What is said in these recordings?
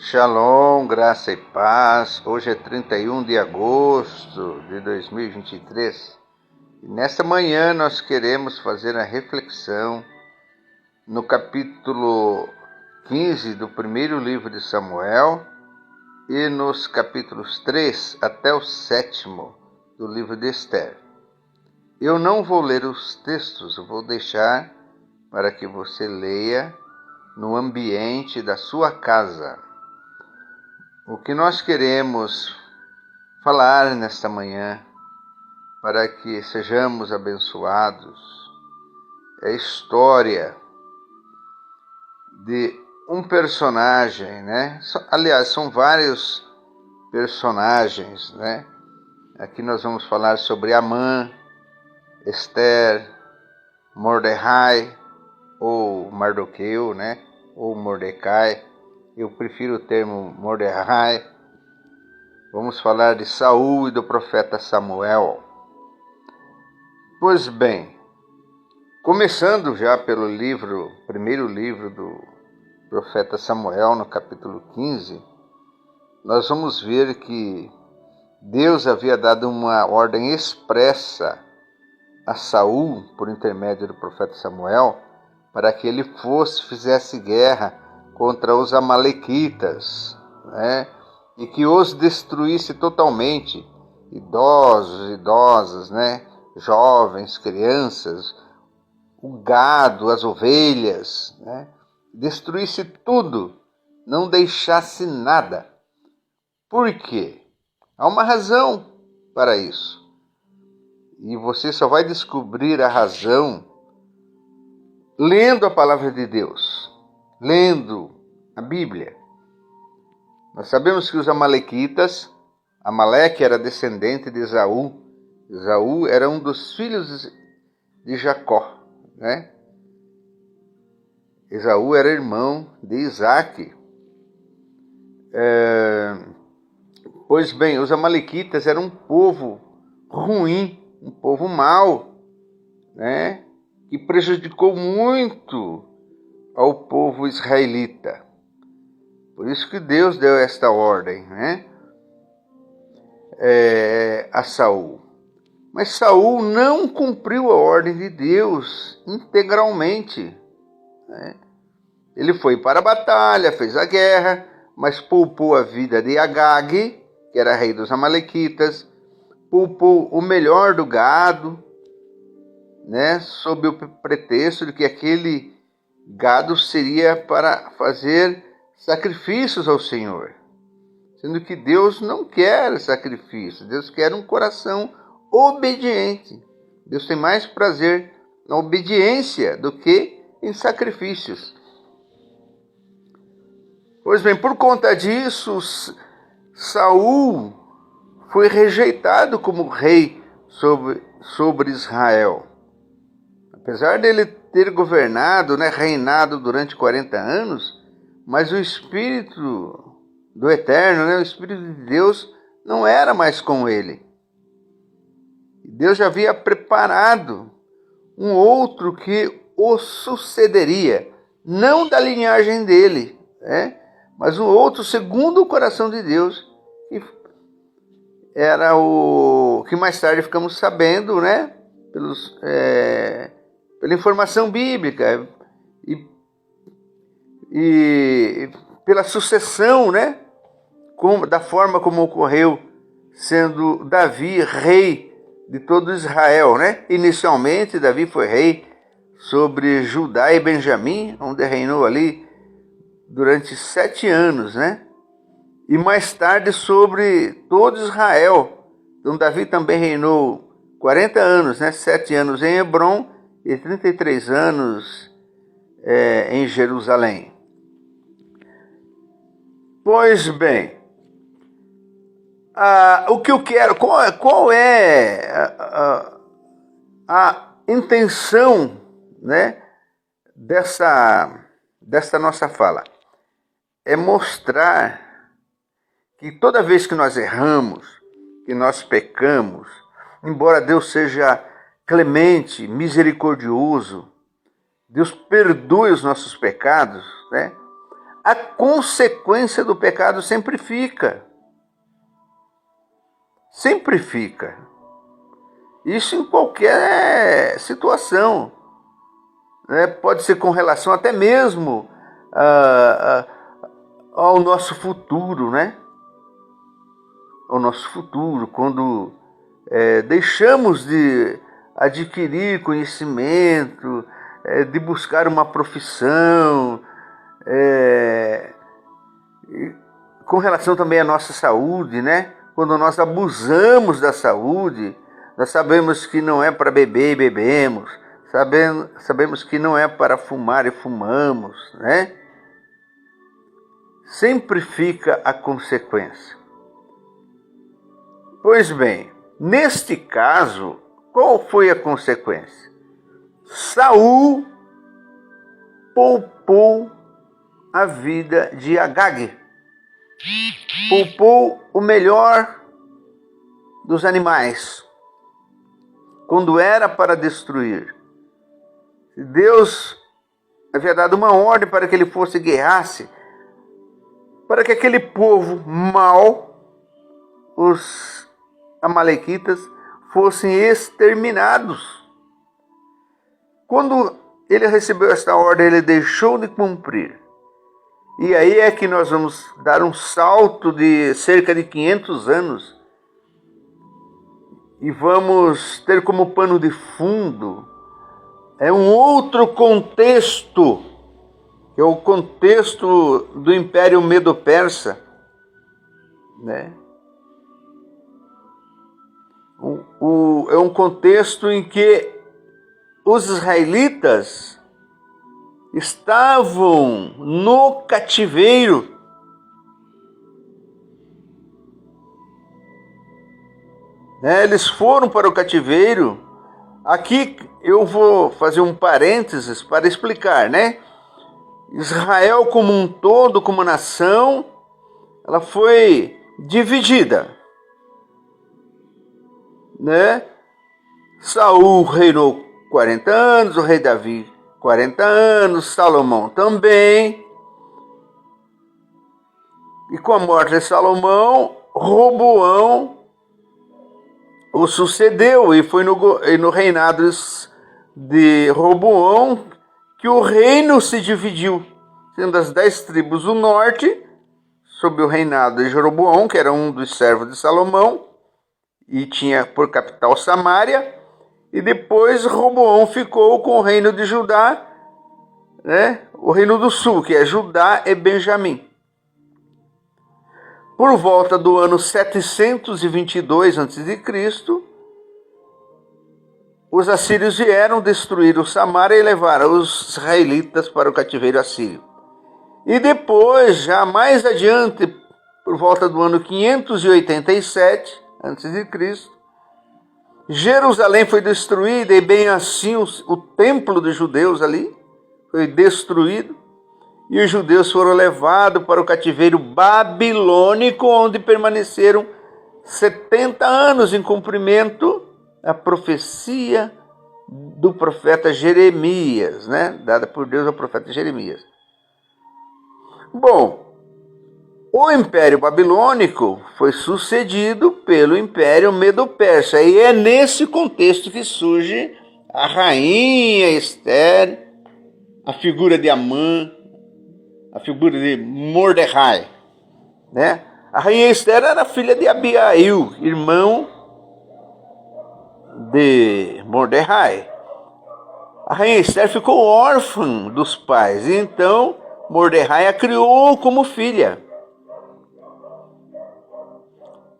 Shalom, graça e paz. Hoje é 31 de agosto de 2023 e nesta manhã nós queremos fazer a reflexão no capítulo 15 do primeiro livro de Samuel e nos capítulos 3 até o 7º do livro de Esther. Eu não vou ler os textos, eu vou deixar para que você leia no ambiente da sua casa. O que nós queremos falar nesta manhã, para que sejamos abençoados, é a história de um personagem, né? Aliás, são vários personagens, né? Aqui nós vamos falar sobre Amã, Esther, Mordecai, ou Mardoqueu, né? Ou Mordecai. Eu prefiro o termo Mordecai. Vamos falar de Saul e do profeta Samuel. Pois bem, começando já pelo primeiro livro do profeta Samuel, no capítulo 15, nós vamos ver que Deus havia dado uma ordem expressa a Saul, por intermédio do profeta Samuel, para que ele fizesse guerra contra os amalequitas, né? E que os destruísse totalmente, idosos, idosas, né? Jovens, crianças, o gado, as ovelhas, né? Destruísse tudo, não deixasse nada. Por quê? Há uma razão para isso. E você só vai descobrir a razão lendo a palavra de Deus, lendo a Bíblia. Nós sabemos que os amalequitas, Amaleque era descendente de Esaú. Esaú era um dos filhos de Jacó, né? Esaú era irmão de Isaque. Pois bem, os amalequitas eram um povo ruim, um povo mau, né? Que prejudicou muito ao povo israelita. Por isso que Deus deu esta ordem, né? A Saul. Mas Saul não cumpriu a ordem de Deus integralmente, né? Ele foi para a batalha, fez a guerra, mas poupou a vida de Agag, que era rei dos amalequitas, poupou o melhor do gado, né, sob o pretexto de que aquele gado seria para fazer sacrifícios ao Senhor. Sendo que Deus não quer sacrifício, Deus quer um coração obediente. Deus tem mais prazer na obediência do que em sacrifícios. Pois bem, por conta disso, Saul foi rejeitado como rei sobre Israel. Apesar dele ter governado, né, reinado durante 40 anos, mas o Espírito do Eterno, né, o Espírito de Deus, não era mais com ele. Deus já havia preparado um outro que o sucederia, não da linhagem dele, né, mas um outro segundo o coração de Deus, que era o que mais tarde ficamos sabendo, né, pela informação bíblica e pela sucessão, né, da forma como ocorreu, sendo Davi rei de todo Israel, né? Inicialmente, Davi foi rei sobre Judá e Benjamim, onde reinou ali durante 7 anos, né? E mais tarde sobre todo Israel. Então, Davi também reinou 40 anos, né? 7 anos em Hebrom e 33 anos em Jerusalém. Pois bem, o que eu quero, qual é a intenção, né, desta nossa fala? É mostrar que toda vez que nós erramos, que nós pecamos, embora Deus seja clemente, misericordioso, Deus perdoe os nossos pecados, né? a consequência do pecado sempre fica. Sempre fica. Isso em qualquer situação. Pode ser com relação até mesmo ao nosso futuro, né? Ao nosso futuro, quando deixamos de adquirir conhecimento, de buscar uma profissão, com relação também à nossa saúde, né? Quando nós abusamos da saúde, nós sabemos que não é para beber e bebemos, sabemos que não é para fumar e fumamos, né? Sempre fica a consequência. Pois bem, neste caso, qual foi a consequência? Saul poupou a vida de Agag. Poupou o melhor dos animais, quando era para destruir. Deus havia dado uma ordem para que ele fosse guerrasse, para que aquele povo mau, os amalequitas, fossem exterminados. Quando ele recebeu esta ordem, ele deixou de cumprir. E aí é que nós vamos dar um salto de cerca de 500 anos e vamos ter como pano de fundo um outro contexto, que é o contexto do Império Medo-Persa, né? É um contexto em que os israelitas estavam no cativeiro. Eles foram para o cativeiro. Aqui eu vou fazer um parênteses para explicar, né? Israel como um todo, como nação, ela foi dividida, né? Saul reinou 40 anos, o rei Davi 40 anos, Salomão também. E com a morte de Salomão, Roboão o sucedeu, e foi no reinado de Roboão que o reino se dividiu, sendo as 10 tribos do norte, sob o reinado de Jeroboão, que era um dos servos de Salomão, e tinha por capital Samaria, e depois Roboão ficou com o reino de Judá, né? O reino do sul, que é Judá e Benjamim. Por volta do ano 722 a.C., os assírios vieram destruir o Samaria e levaram os israelitas para o cativeiro assírio. E depois, já mais adiante, por volta do ano 587 a.C., Jerusalém foi destruída, e bem assim o templo dos judeus ali foi destruído. E os judeus foram levados para o cativeiro babilônico, onde permaneceram 70 anos em cumprimento à profecia do profeta Jeremias, né? Dada por Deus ao profeta Jeremias. Bom, o Império Babilônico foi sucedido pelo Império Medo-Persa, e é nesse contexto que surge a rainha Esther, a figura de Amã, a figura de Mordecai, né? A rainha Esther era filha de Abiail, irmão de Mordecai. A rainha Esther ficou órfã dos pais, e então Mordecai a criou como filha.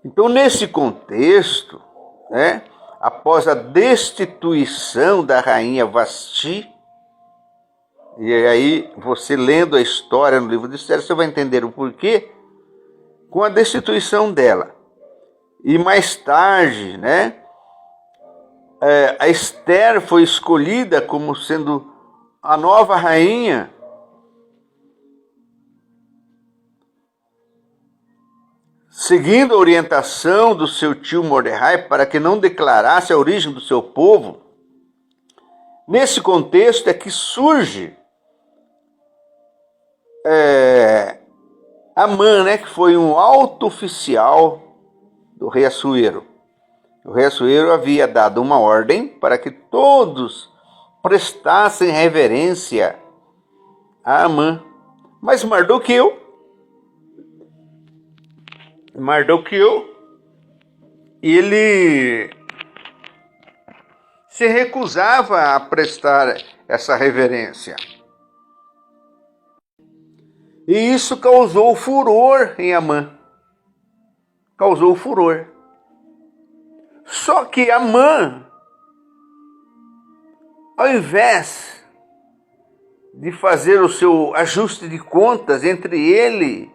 Então, nesse contexto, né, após a destituição da rainha Vasti, e aí, você lendo a história no livro de Esther, você vai entender o porquê, com a destituição dela. E mais tarde, né, a Esther foi escolhida como sendo a nova rainha, seguindo a orientação do seu tio Mordecai para que não declarasse a origem do seu povo. Nesse contexto é que surge Amã, né, que foi um alto oficial do rei Assuero. O rei Assuero havia dado uma ordem para que todos prestassem reverência a Amã. Mas Mardoqueu, ele se recusava a prestar essa reverência. E isso causou furor em Amã. Causou furor. Só que Amã, ao invés de fazer o seu ajuste de contas entre ele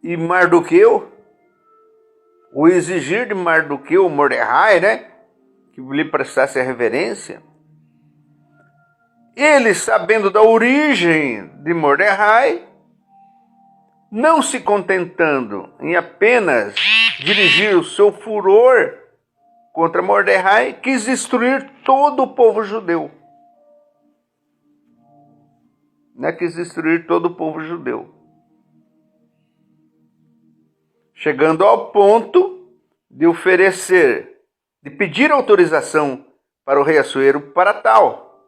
e Mardoqueu, o exigir de Mardoqueu, Mordecai, né, que lhe prestasse a reverência, ele, sabendo da origem de Mordecai, não se contentando em apenas dirigir o seu furor contra Mordecai, quis destruir todo o povo judeu. Quis destruir todo o povo judeu. Chegando ao ponto de de pedir autorização para o rei Assuero para tal.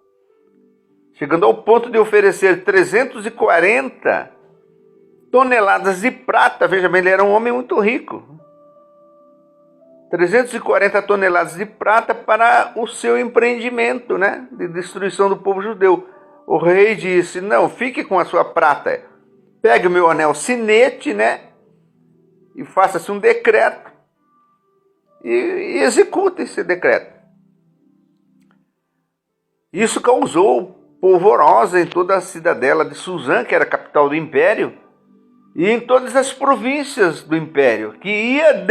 Chegando ao ponto de oferecer 340 toneladas de prata. Veja bem, ele era um homem muito rico. 340 toneladas de prata para o seu empreendimento, né, de destruição do povo judeu. O rei disse: não, fique com a sua prata. Pegue o meu anel sinete, né, e faça-se um decreto e execute esse decreto. Isso causou polvorosa em toda a cidadela de Suzã, que era a capital do império, e em todas as províncias do império, que ia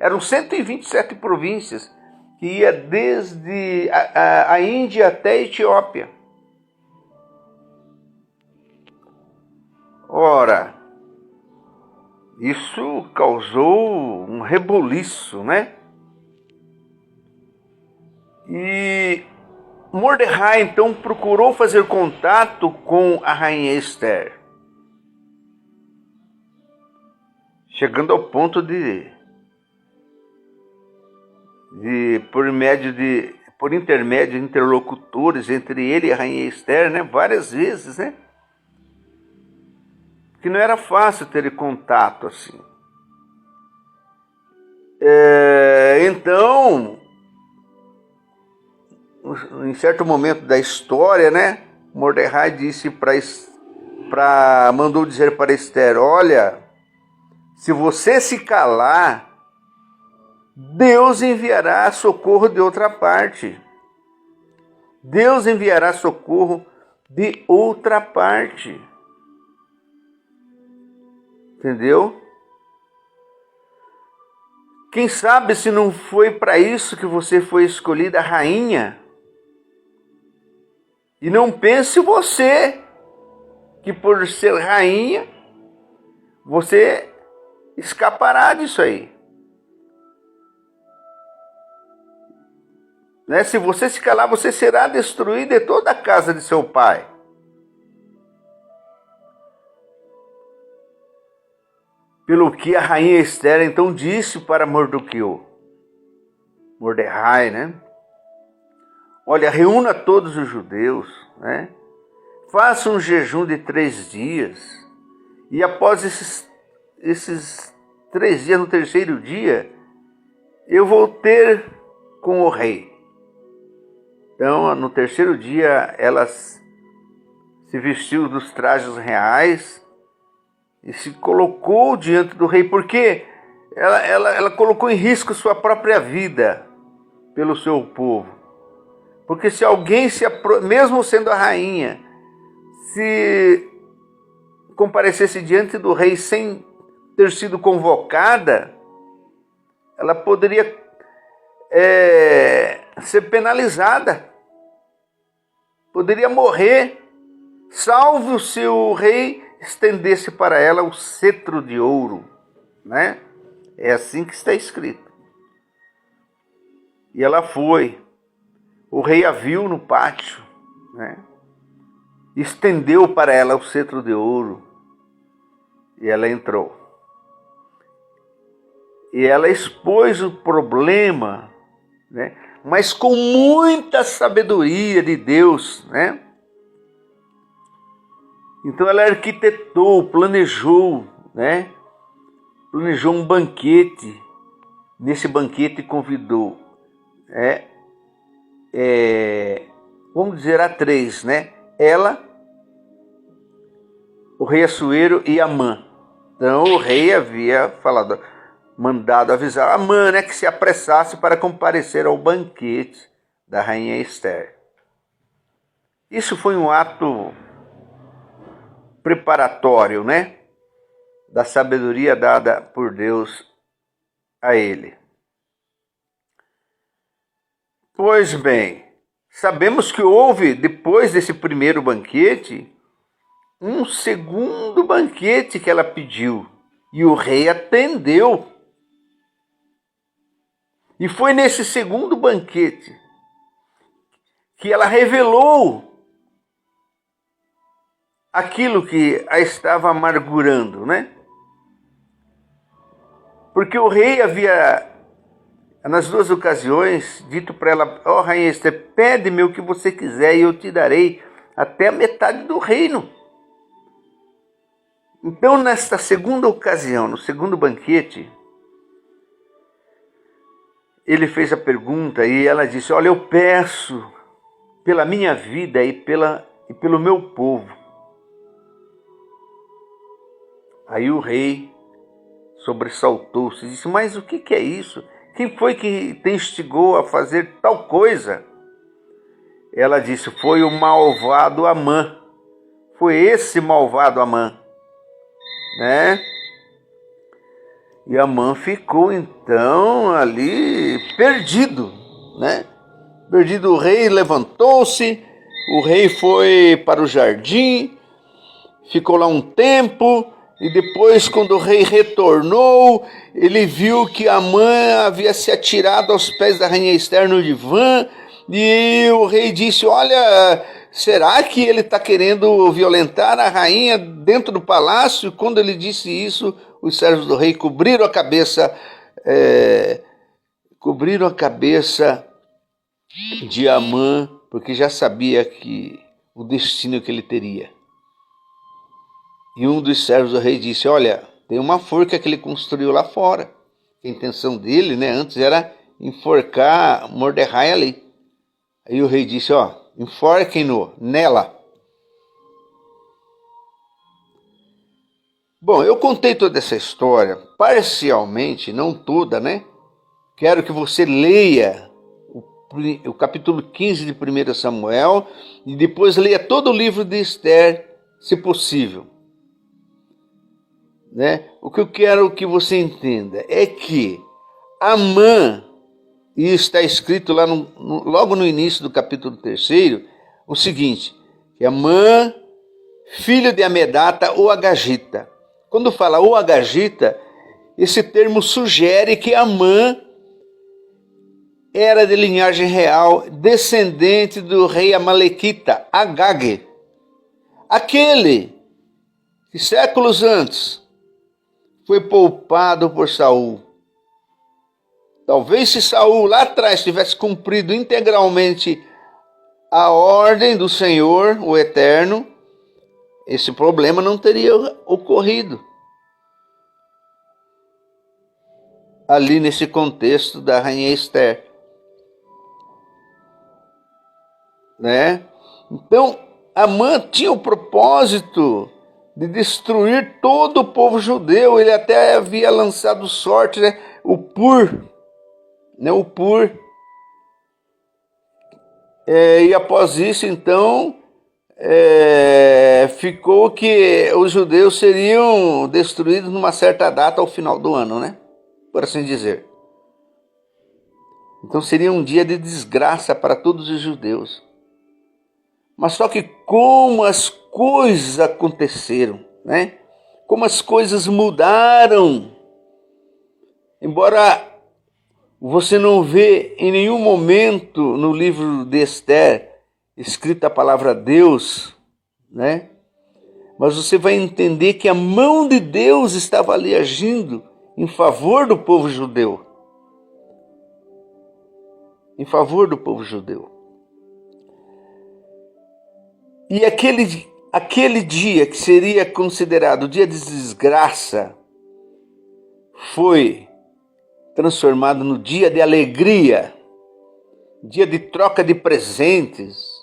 eram 127 províncias, que ia desde a Índia até a Etiópia. Ora, isso causou um rebuliço, né? E Mordecai, então, procurou fazer contato com a rainha Esther, chegando ao ponto por intermédio de interlocutores entre ele e a rainha Esther, né, várias vezes, né, que não era fácil ter contato assim. Então, em certo momento da história, né, Mordecai mandou dizer para Esther: olha, se você se calar, Deus enviará socorro de outra parte. Deus enviará socorro de outra parte. Entendeu? Quem sabe se não foi para isso que você foi escolhida rainha? E não pense você que por ser rainha, você escapará disso aí. Né? Se você se calar, você será destruído de toda a casa de seu pai. Pelo que a rainha Esther então disse para Mordecai, né? Olha, reúna todos os judeus, né? Faça um jejum de 3 dias. E após esses 3 dias, no terceiro dia, eu vou ter com o rei. Então, no terceiro dia, ela se vestiu dos trajes reais e se colocou diante do rei, porque ela colocou em risco sua própria vida pelo seu povo. Porque se alguém, mesmo sendo a rainha, se comparecesse diante do rei sem ter sido convocada, ela poderia ser penalizada, poderia morrer, salvo se o rei estendesse para ela o cetro de ouro, né? É assim que está escrito. E ela foi. O rei a viu no pátio, né? estendeu para ela o cetro de ouro e ela entrou. E ela expôs o problema, né? Mas com muita sabedoria de Deus, né? Então ela arquitetou, planejou, né? Planejou um banquete. Nesse banquete convidou, vamos dizer, a 3, né? Ela, o rei Assuero e Amã. Então o rei havia mandado avisar Amã, né, que se apressasse para comparecer ao banquete da rainha Esther. Isso foi um ato preparatório, né, da sabedoria dada por Deus a ele. Pois bem, sabemos que houve, depois desse primeiro banquete, um segundo banquete que ela pediu, e o rei atendeu. E foi nesse segundo banquete que ela revelou aquilo que a estava amargurando, né? Porque o rei havia, nas 2 ocasiões, dito para ela: ó, rainha Esther, pede-me o que você quiser e eu te darei até a metade do reino. Então, nesta segunda ocasião, no segundo banquete, ele fez a pergunta e ela disse: olha, eu peço pela minha vida e pelo meu povo. Aí o rei sobressaltou-se e disse: mas o que é isso? Quem foi que te instigou a fazer tal coisa? Ela disse: foi o malvado Amã. Foi esse malvado Amã, né? E Amã ficou então ali perdido, né? Perdido. O rei levantou-se, o rei foi para o jardim, ficou lá um tempo, e depois, quando o rei retornou, ele viu que Amã havia se atirado aos pés da rainha Esther no divã, e o rei disse: olha, será que ele está querendo violentar a rainha dentro do palácio? Quando ele disse isso, os servos do rei cobriram a cabeça de Amã, porque já sabia que o destino que ele teria. E um dos servos do rei disse: olha, tem uma forca que ele construiu lá fora. A intenção dele, né, antes era enforcar Mordecai ali. Aí o rei disse: ó, enforquem-no nela. Bom, eu contei toda essa história parcialmente, não toda, né? Quero que você leia o capítulo 15 de 1 Samuel e depois leia todo o livro de Esther, se possível. Né? O que eu quero que você entenda é que Amã, e está escrito lá logo no início do capítulo 3, o seguinte: que Amã, filho de Amedata, o Agagita. Quando fala o Agagita, esse termo sugere que Amã era de linhagem real, descendente do rei amalequita, Agag. Aquele que séculos antes foi poupado por Saul. Talvez se Saul lá atrás tivesse cumprido integralmente a ordem do Senhor, o Eterno, esse problema não teria ocorrido. Ali nesse contexto da rainha Esther. Né? Então, Amã tinha o propósito de destruir todo o povo judeu. Ele até havia lançado sorte, né? O Pur. E após isso, então, ficou que os judeus seriam destruídos numa certa data ao final do ano, né? Por assim dizer. Então seria um dia de desgraça para todos os judeus. Mas só que como as coisas aconteceram, né? Como as coisas mudaram. Embora você não vê em nenhum momento no livro de Esther escrita a palavra Deus, né? Mas você vai entender que a mão de Deus estava ali agindo em favor do povo judeu. Em favor do povo judeu. E aquele dia que seria considerado dia de desgraça foi transformado no dia de alegria, dia de troca de presentes,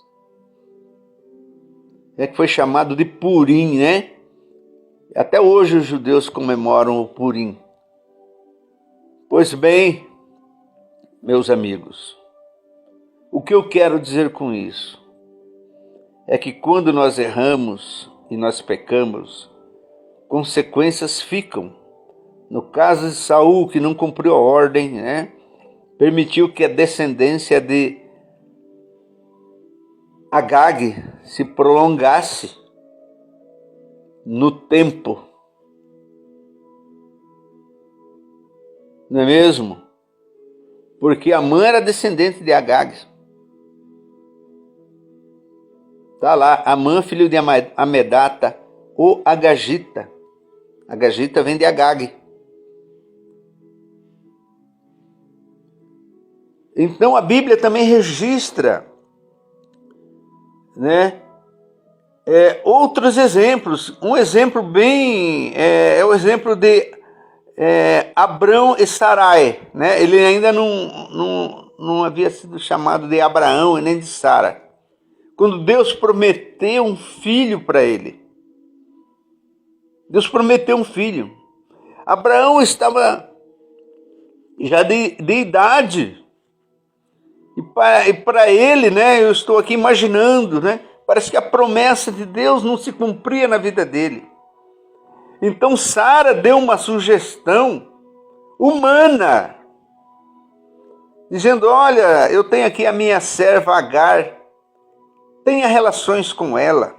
que foi chamado de Purim, né? Até hoje os judeus comemoram o Purim. Pois bem, meus amigos, o que eu quero dizer com isso é que quando nós erramos e nós pecamos, consequências ficam. No caso de Saul, que não cumpriu a ordem, né? Permitiu que a descendência de Agag se prolongasse no tempo. Não é mesmo? Porque Amã era descendente de Agag. Está lá, Amã, filho de Amedata, ou Agagita. Agagita vem de Agag. Então a Bíblia também registra, né, outros exemplos. Um exemplo bem é o exemplo de Abrão e Sarai, né? Ele ainda não havia sido chamado de Abraão e nem de Sara. Quando Deus prometeu um filho para ele. Deus prometeu um filho. Abraão estava já de idade. E para ele, né, eu estou aqui imaginando, né, parece que a promessa de Deus não se cumpria na vida dele. Então Sara deu uma sugestão humana, dizendo: olha, eu tenho aqui a minha serva Agar, tenha relações com ela,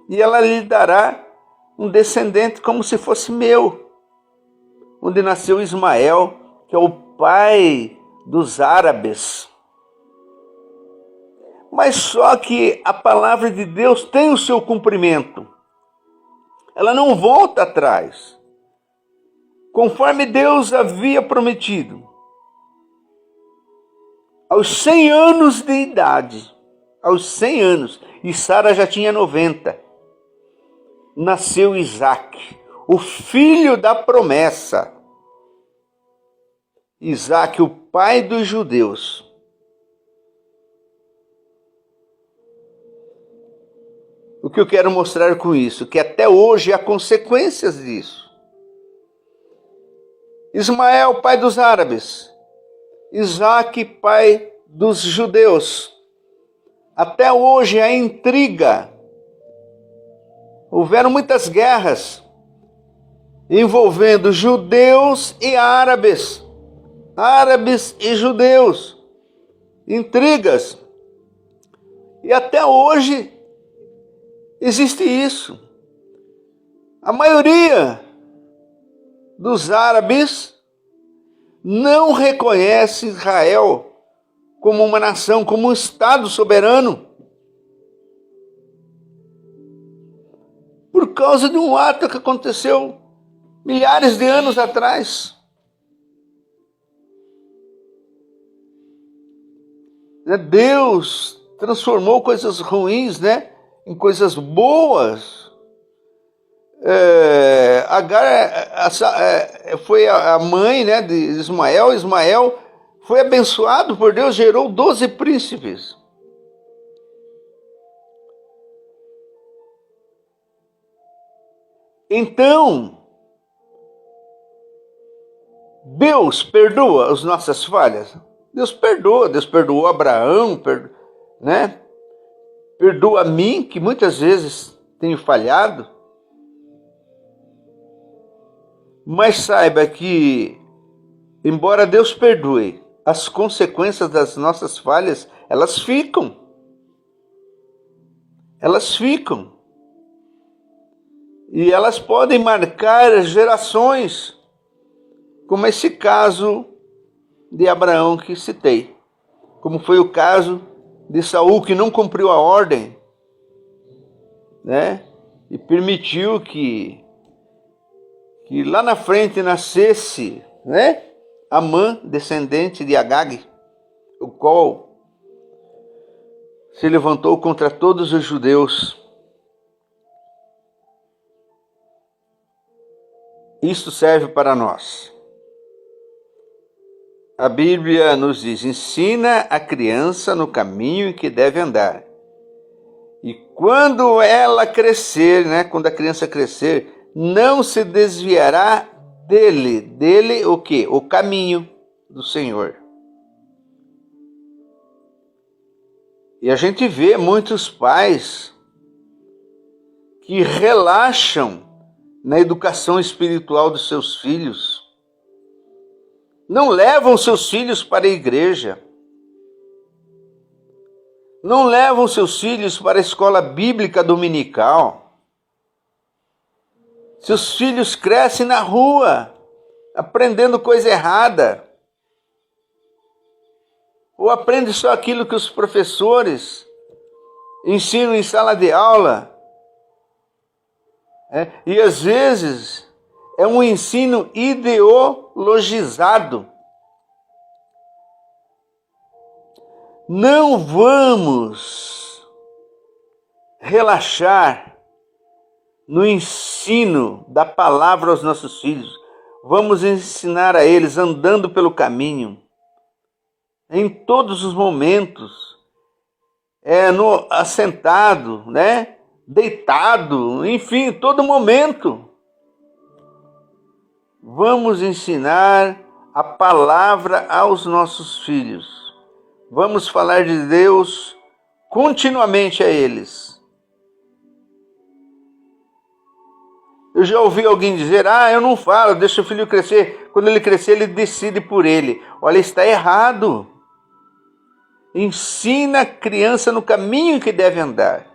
e ela lhe dará um descendente como se fosse meu, onde nasceu Ismael, que é o pai dos árabes. Mas só que a palavra de Deus tem o seu cumprimento. Ela não volta atrás. Conforme Deus havia prometido. Aos 100 anos de idade, aos 100 anos, e Sara já tinha 90, nasceu Isaque, o filho da promessa. Isaque, o pai dos judeus. O que eu quero mostrar com isso? Que até hoje há consequências disso. Ismael, pai dos árabes. Isaque, pai dos judeus. Até hoje há intriga. Houveram muitas guerras envolvendo judeus e árabes. Árabes e judeus. Intrigas. E até hoje existe isso. A maioria dos árabes não reconhece Israel como uma nação, como um Estado soberano, por causa de um ato que aconteceu milhares de anos atrás. Deus transformou coisas ruins, né, em coisas boas. Agar foi a mãe, né, de Ismael. Ismael foi abençoado por Deus, gerou 12 príncipes. Então, Deus perdoa as nossas falhas. Deus perdoou Abraão, né? Perdoa a mim, que muitas vezes tenho falhado. Mas saiba que, embora Deus perdoe, as consequências das nossas falhas, elas ficam. Elas ficam. E elas podem marcar gerações, como esse caso de Abraão que citei. Como foi o caso de Saul, que não cumpriu a ordem, né? E permitiu que lá na frente nascesse, né? Amã, descendente de Agag, o qual se levantou contra todos os judeus. Isto serve para nós. A Bíblia nos diz: ensina a criança no caminho em que deve andar. E quando ela crescer, né, quando a criança crescer, não se desviará dele. Dele o quê? O caminho do Senhor. E a gente vê muitos pais que relaxam na educação espiritual dos seus filhos. Não levam seus filhos para a igreja. Não levam seus filhos para a escola bíblica dominical. Seus filhos crescem na rua, aprendendo coisa errada. Ou aprendem só aquilo que os professores ensinam em sala de aula. E às vezes é um ensino ideologizado. Não vamos relaxar no ensino da palavra aos nossos filhos. Vamos ensinar a eles andando pelo caminho, em todos os momentos, assentado, né? Deitado, enfim, todo momento. Vamos ensinar a palavra aos nossos filhos. Vamos falar de Deus continuamente a eles. Eu já ouvi alguém dizer: eu não falo, deixa o filho crescer. Quando ele crescer, ele decide por ele. Olha, está errado. Ensina a criança no caminho que deve andar.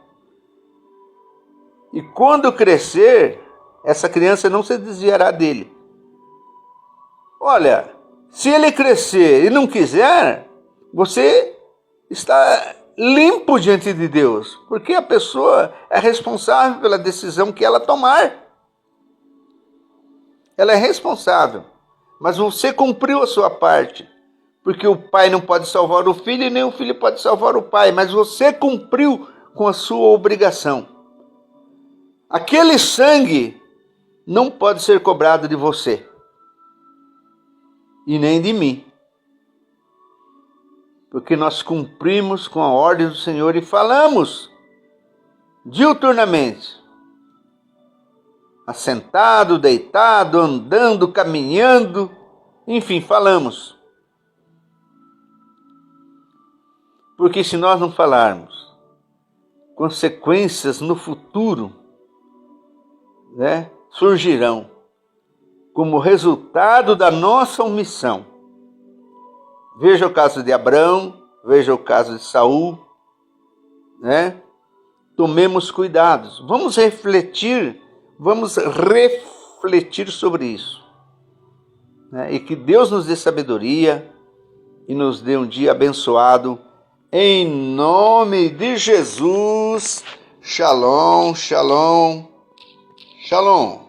E quando crescer, essa criança não se desviará dele. Olha, se ele crescer e não quiser, você está limpo diante de Deus, porque a pessoa é responsável pela decisão que ela tomar. Ela é responsável, mas você cumpriu a sua parte, porque o pai não pode salvar o filho e nem o filho pode salvar o pai, mas você cumpriu com a sua obrigação. Aquele sangue não pode ser cobrado de você e nem de mim, porque nós cumprimos com a ordem do Senhor e falamos diuturnamente, assentado, deitado, andando, caminhando, enfim, falamos. Porque se nós não falarmos, consequências no futuro, né, surgirão como resultado da nossa omissão. Veja o caso de Abraão, veja o caso de Saul, né? Tomemos cuidados. Vamos refletir sobre isso, né? E que Deus nos dê sabedoria e nos dê um dia abençoado. Em nome de Jesus. Shalom, shalom, shalom.